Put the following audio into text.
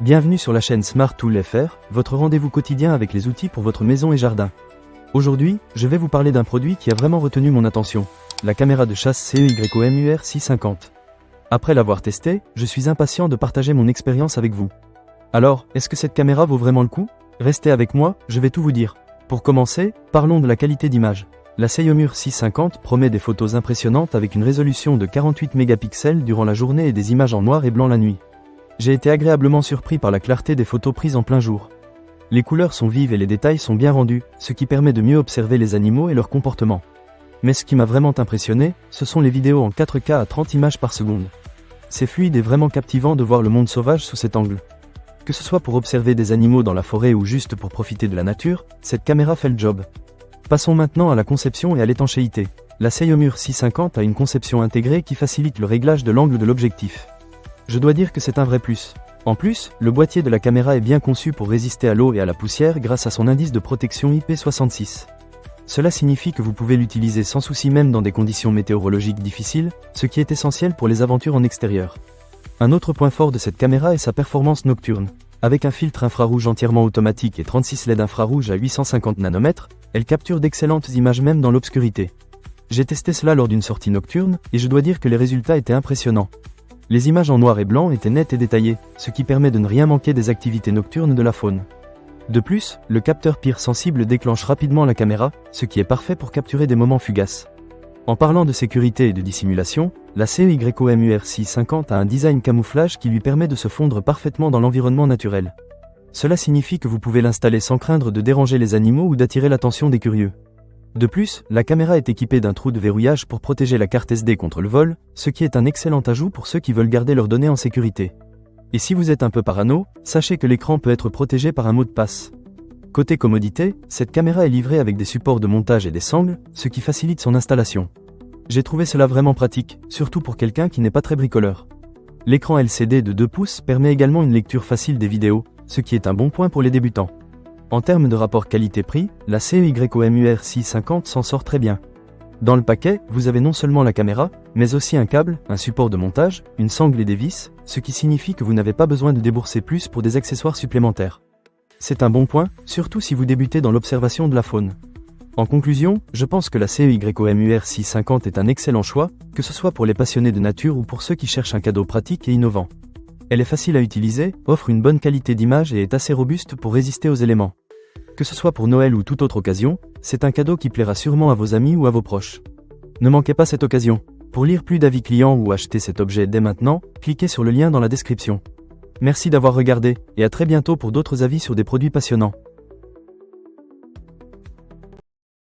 Bienvenue sur la chaîne Smart Tool FR, votre rendez-vous quotidien avec les outils pour votre maison et jardin. Aujourd'hui, je vais vous parler d'un produit qui a vraiment retenu mon attention, la caméra de chasse CEYOMUR 650. Après l'avoir testée, je suis impatient de partager mon expérience avec vous. Alors, est-ce que cette caméra vaut vraiment le coup? Restez avec moi, je vais tout vous dire. Pour commencer, parlons de la qualité d'image. La CEYOMUR 650 promet des photos impressionnantes avec une résolution de 48 mégapixels durant la journée et des images en noir et blanc la nuit. J'ai été agréablement surpris par la clarté des photos prises en plein jour. Les couleurs sont vives et les détails sont bien rendus, ce qui permet de mieux observer les animaux et leur comportement. Mais ce qui m'a vraiment impressionné, ce sont les vidéos en 4K à 30 images par seconde. C'est fluide et vraiment captivant de voir le monde sauvage sous cet angle. Que ce soit pour observer des animaux dans la forêt ou juste pour profiter de la nature, cette caméra fait le job. Passons maintenant à la conception et à l'étanchéité. La CEYOMUR 650 a une conception intégrée qui facilite le réglage de l'angle de l'objectif. Je dois dire que c'est un vrai plus. En plus, le boîtier de la caméra est bien conçu pour résister à l'eau et à la poussière grâce à son indice de protection IP66. Cela signifie que vous pouvez l'utiliser sans souci même dans des conditions météorologiques difficiles, ce qui est essentiel pour les aventures en extérieur. Un autre point fort de cette caméra est sa performance nocturne. Avec un filtre infrarouge entièrement automatique et 36 LED infrarouge à 850 nanomètres, elle capture d'excellentes images même dans l'obscurité. J'ai testé cela lors d'une sortie nocturne, et je dois dire que les résultats étaient impressionnants. Les images en noir et blanc étaient nettes et détaillées, ce qui permet de ne rien manquer des activités nocturnes de la faune. De plus, le capteur PIR sensible déclenche rapidement la caméra, ce qui est parfait pour capturer des moments fugaces. En parlant de sécurité et de dissimulation, la CEYOMUR 650 a un design camouflage qui lui permet de se fondre parfaitement dans l'environnement naturel. Cela signifie que vous pouvez l'installer sans craindre de déranger les animaux ou d'attirer l'attention des curieux. De plus, la caméra est équipée d'un trou de verrouillage pour protéger la carte SD contre le vol, ce qui est un excellent ajout pour ceux qui veulent garder leurs données en sécurité. Et si vous êtes un peu parano, sachez que l'écran peut être protégé par un mot de passe. Côté commodité, cette caméra est livrée avec des supports de montage et des sangles, ce qui facilite son installation. J'ai trouvé cela vraiment pratique, surtout pour quelqu'un qui n'est pas très bricoleur. L'écran LCD de 2 pouces permet également une lecture facile des vidéos, ce qui est un bon point pour les débutants. En termes de rapport qualité-prix, la CEYOMUR 650 s'en sort très bien. Dans le paquet, vous avez non seulement la caméra, mais aussi un câble, un support de montage, une sangle et des vis, ce qui signifie que vous n'avez pas besoin de débourser plus pour des accessoires supplémentaires. C'est un bon point, surtout si vous débutez dans l'observation de la faune. En conclusion, je pense que la CEYOMUR 650 est un excellent choix, que ce soit pour les passionnés de nature ou pour ceux qui cherchent un cadeau pratique et innovant. Elle est facile à utiliser, offre une bonne qualité d'image et est assez robuste pour résister aux éléments. Que ce soit pour Noël ou toute autre occasion, c'est un cadeau qui plaira sûrement à vos amis ou à vos proches. Ne manquez pas cette occasion. Pour lire plus d'avis clients ou acheter cet objet dès maintenant, cliquez sur le lien dans la description. Merci d'avoir regardé, et à très bientôt pour d'autres avis sur des produits passionnants.